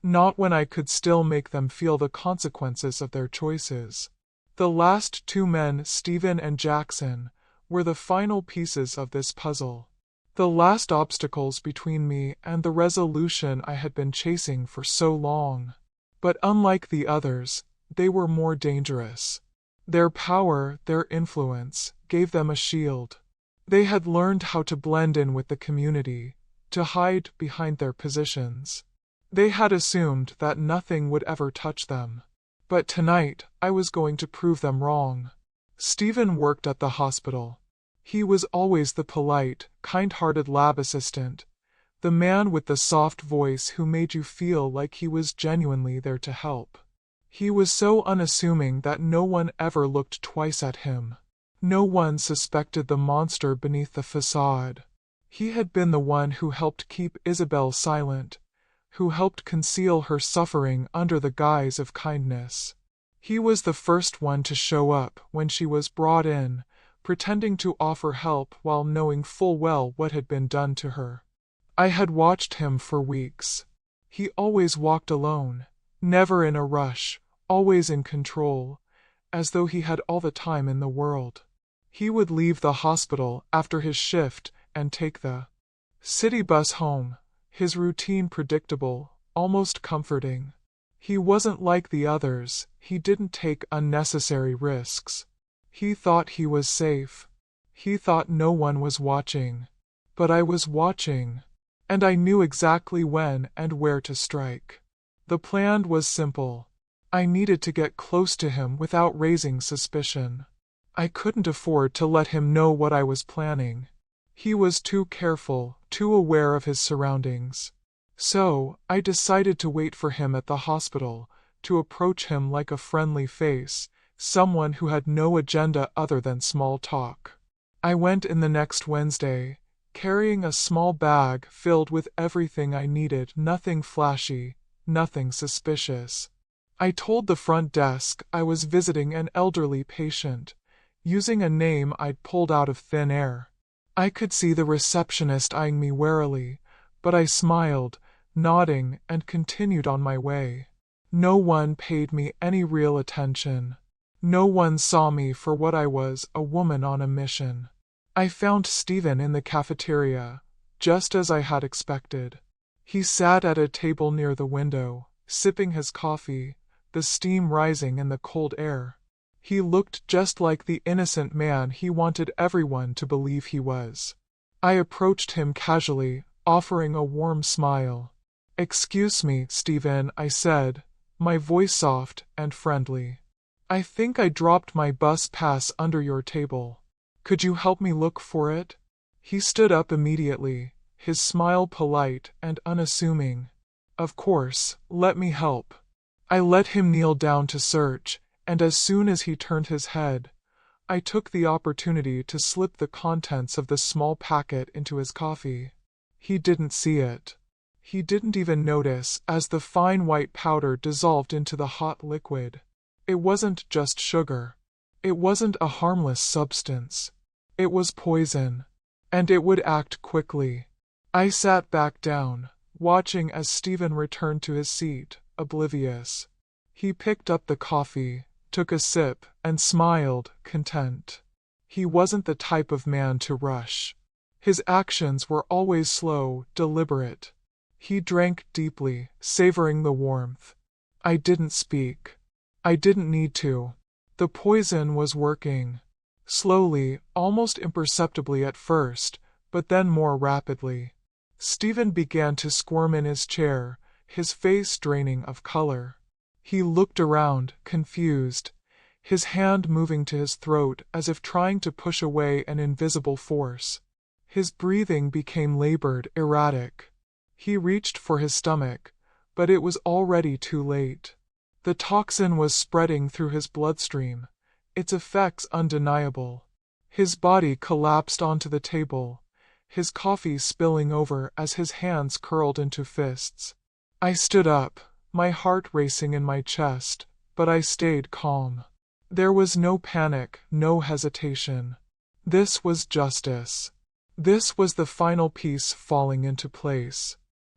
Not when I could still make them feel the consequences of their choices. The last two men, Stephen and Jackson, were the final pieces of this puzzle. The last obstacles between me and the resolution I had been chasing for so long. But unlike the others, they were more dangerous. Their power, their influence, gave them a shield. They had learned how to blend in with the community, to hide behind their positions. They had assumed that nothing would ever touch them. But tonight, I was going to prove them wrong. Stephen worked at the hospital. He was always the polite, kind-hearted lab assistant, the man with the soft voice who made you feel like he was genuinely there to help. He was so unassuming that no one ever looked twice at him. No one suspected the monster beneath the facade. He had been the one who helped keep Isabel silent, who helped conceal her suffering under the guise of kindness. He was the first one to show up when she was brought in, pretending to offer help while knowing full well what had been done to her. I had watched him for weeks. He always walked alone, never in a rush, always in control, as though he had all the time in the world. He would leave the hospital after his shift and take the city bus home, his routine predictable, almost comforting. He wasn't like the others, he didn't take unnecessary risks. He thought he was safe. He thought no one was watching. But I was watching, and I knew exactly when and where to strike. The plan was simple. I needed to get close to him without raising suspicion. I couldn't afford to let him know what I was planning. He was too careful, too aware of his surroundings. So, I decided to wait for him at the hospital, to approach him like a friendly face, someone who had no agenda other than small talk. I went in the next Wednesday, carrying a small bag filled with everything I needed, nothing flashy, nothing suspicious. I told the front desk I was visiting an elderly patient, using a name I'd pulled out of thin air. I could see the receptionist eyeing me warily, but I smiled, nodding, and continued on my way. No one paid me any real attention. No one saw me for what I was, a woman on a mission. I found Stephen in the cafeteria, just as I had expected. He sat at a table near the window, sipping his coffee, the steam rising in the cold air. He looked just like the innocent man he wanted everyone to believe he was. I approached him casually, offering a warm smile. "Excuse me, Stephen," I said, my voice soft and friendly. "I think I dropped my bus pass under your table. Could you help me look for it?" He stood up immediately, his smile polite and unassuming. "Of course, let me help." I let him kneel down to search, and as soon as he turned his head, I took the opportunity to slip the contents of the small packet into his coffee. He didn't see it. He didn't even notice as the fine white powder dissolved into the hot liquid. It wasn't just sugar. It wasn't a harmless substance. It was poison, and it would act quickly. I sat back down, watching as Stephen returned to his seat, oblivious. He picked up the coffee, took a sip, and smiled, content. He wasn't the type of man to rush. His actions were always slow, deliberate. He drank deeply, savoring the warmth. I didn't speak. I didn't need to. The poison was working. Slowly, almost imperceptibly at first, but then more rapidly. Stephen began to squirm in his chair, his face draining of color. He looked around, confused, his hand moving to his throat as if trying to push away an invisible force. His breathing became labored, erratic. He reached for his stomach, but it was already too late. The toxin was spreading through his bloodstream, its effects undeniable. His body collapsed onto the table, his coffee spilling over as his hands curled into fists. I stood up, my heart racing in my chest, but I stayed calm. There was no panic, no hesitation. This was justice. This was the final piece falling into place.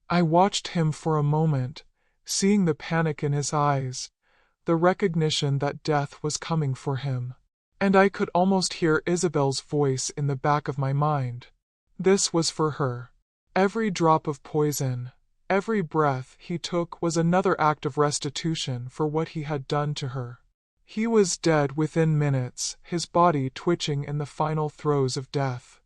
I watched him for a moment, seeing the panic in his eyes, the recognition that death was coming for him. And I could almost hear Isabel's voice in the back of my mind. This was for her. Every drop of poison, every breath he took was another act of restitution for what he had done to her. He was dead within minutes, his body twitching in the final throes of death.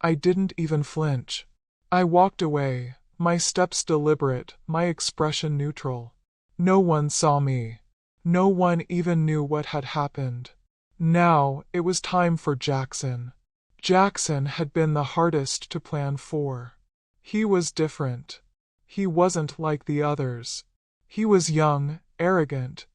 I didn't even flinch. I walked away, my steps deliberate, my expression neutral. No one saw me. No one even knew what had happened. Now, it was time for Jackson. Jackson had been the hardest to plan for. He was different. He wasn't like the others. He was young, arrogant,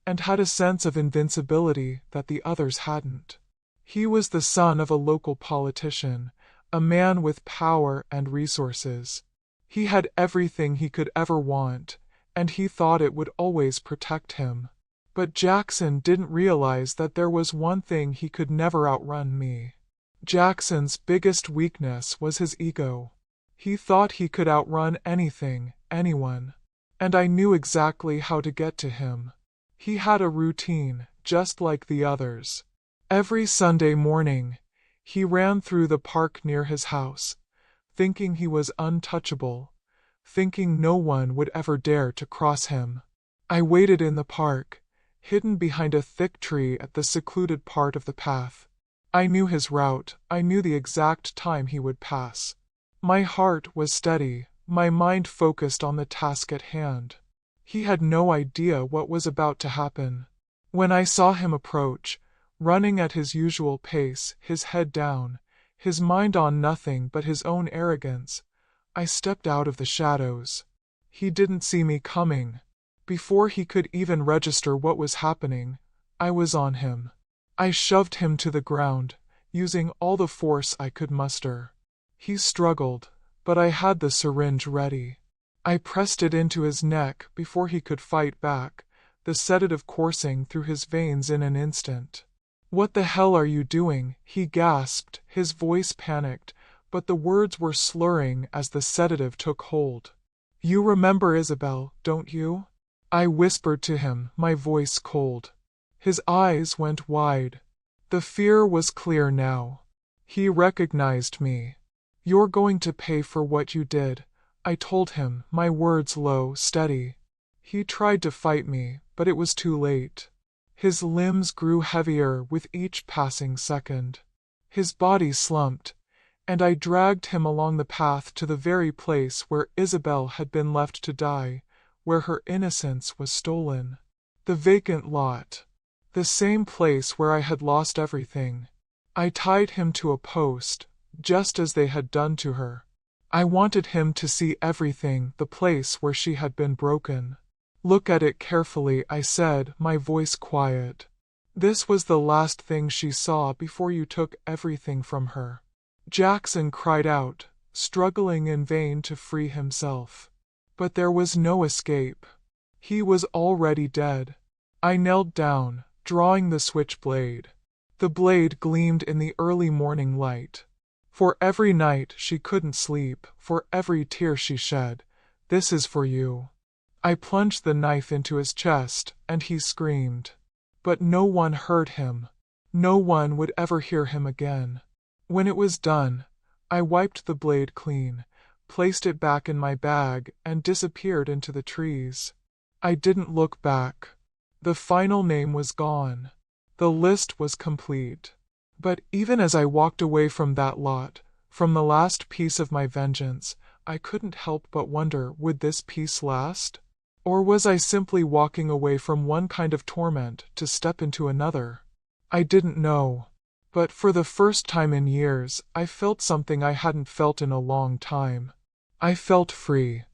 and had a sense of invincibility that the others hadn't. He was the son of a local politician, a man with power and resources. He had everything he could ever want, and he thought it would always protect him. But Jackson didn't realize that there was one thing he could never outrun: me. Jackson's biggest weakness was his ego. He thought he could outrun anything, anyone. And I knew exactly how to get to him. He had a routine, just like the others. Every Sunday morning, he ran through the park near his house, thinking he was untouchable, thinking no one would ever dare to cross him. I waited in the park, hidden behind a thick tree at the secluded part of the path. I knew his route, I knew the exact time he would pass. My heart was steady, my mind focused on the task at hand. He had no idea what was about to happen. When I saw him approach, running at his usual pace, his head down, his mind on nothing but his own arrogance, I stepped out of the shadows. He didn't see me coming. Before he could even register what was happening, I was on him. I shoved him to the ground, using all the force I could muster. He struggled, but I had the syringe ready. I pressed it into his neck before he could fight back, the sedative coursing through his veins in an instant. "What the hell are you doing?" he gasped, his voice panicked, but the words were slurring as the sedative took hold. "You remember Isabel, don't you?" I whispered to him, my voice cold. His eyes went wide. The fear was clear now. He recognized me. "You're going to pay for what you did," I told him, my words low, steady. He tried to fight me, but it was too late. His limbs grew heavier with each passing second. His body slumped, and I dragged him along the path to the very place where Isabel had been left to die, where her innocence was stolen. The vacant lot. The same place where I had lost everything. I tied him to a post, just as they had done to her. I wanted him to see everything, the place where she had been broken. "Look at it carefully," I said, my voice quiet. "This was the last thing she saw before you took everything from her." Jackson cried out, struggling in vain to free himself. But there was no escape. He was already dead. I knelt down, drawing the switchblade. The blade gleamed in the early morning light. For every night she couldn't sleep, for every tear she shed, This is for you." I plunged the knife into his chest, and he screamed. But no one heard him. No one would ever hear him again. When it was done, I wiped the blade clean, placed it back in my bag, and disappeared into the trees. I didn't look back. The final name was gone. The list was complete. But even as I walked away from that lot, from the last piece of my vengeance, I couldn't help but wonder, would this peace last? Or was I simply walking away from one kind of torment to step into another? I didn't know. But for the first time in years, I felt something I hadn't felt in a long time. I felt free.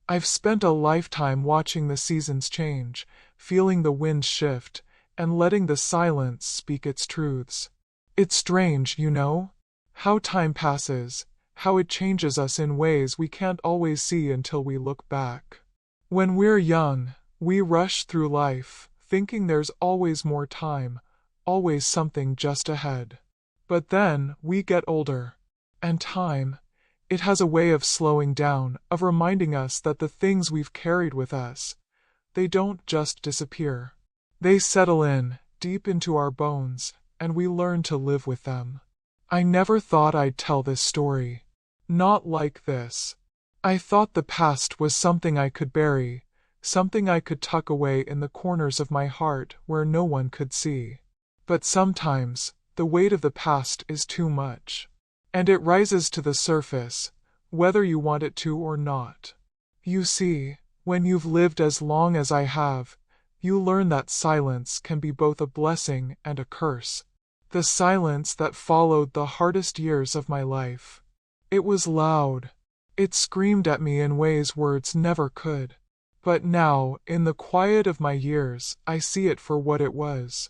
I've spent a lifetime watching the seasons change, feeling the wind shift, and letting the silence speak its truths. It's strange, you know? How time passes, how it changes us in ways we can't always see until we look back. When we're young, we rush through life, thinking there's always more time, always something just ahead. But then we get older, and time, it has a way of slowing down, of reminding us that the things we've carried with us, they don't just disappear. They settle in, deep into our bones, and we learn to live with them. I never thought I'd tell this story. Not like this. I thought the past was something I could bury, something I could tuck away in the corners of my heart where no one could see. But sometimes, the weight of the past is too much. And it rises to the surface, whether you want it to or not. You see, when you've lived as long as I have, you learn that silence can be both a blessing and a curse. The silence that followed the hardest years of my life. It was loud. It screamed at me in ways words never could. But now, in the quiet of my years, I see it for what it was.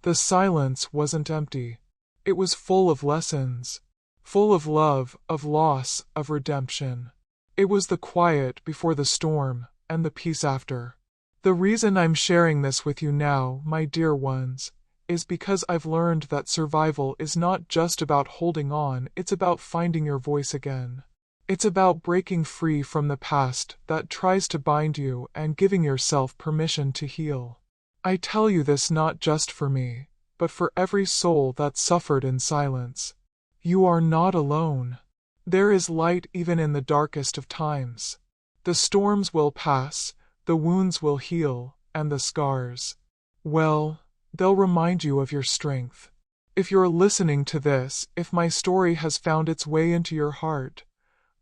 The silence wasn't empty. It was full of lessons. Full of love, of loss, of redemption. It was the quiet before the storm, and the peace after. The reason I'm sharing this with you now, my dear ones, is because I've learned that survival is not just about holding on, it's about finding your voice again. It's about breaking free from the past that tries to bind you and giving yourself permission to heal. I tell you this not just for me, but for every soul that's suffered in silence. You are not alone. There is light even in the darkest of times. The storms will pass, the wounds will heal, and the scars, well, they'll remind you of your strength. If you're listening to this, if my story has found its way into your heart,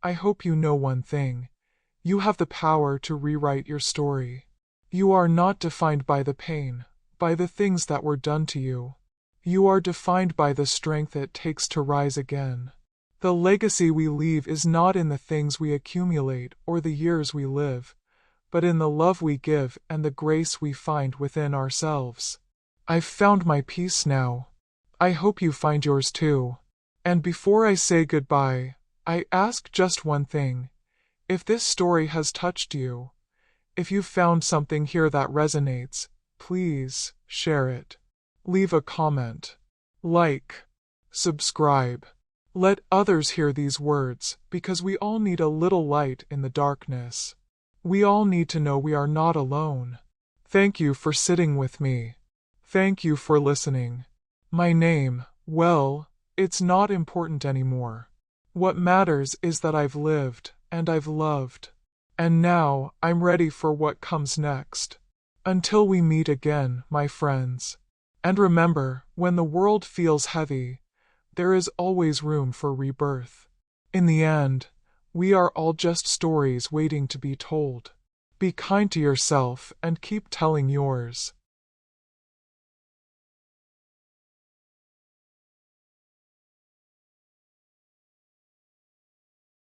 I hope you know one thing. You have the power to rewrite your story. You are not defined by the pain, by the things that were done to you. You are defined by the strength it takes to rise again. The legacy we leave is not in the things we accumulate or the years we live, but in the love we give and the grace we find within ourselves. I've found my peace now. I hope you find yours too. And before I say goodbye, I ask just one thing. If this story has touched you, if you've found something here that resonates, please share it. Leave a comment. Like. Subscribe. Let others hear these words, because we all need a little light in the darkness. We all need to know we are not alone. Thank you for sitting with me. Thank you for listening. My name, well, it's not important anymore. What matters is that I've lived, and I've loved. And now, I'm ready for what comes next. Until we meet again, my friends. And remember, when the world feels heavy, there is always room for rebirth. In the end, we are all just stories waiting to be told. Be kind to yourself and keep telling yours.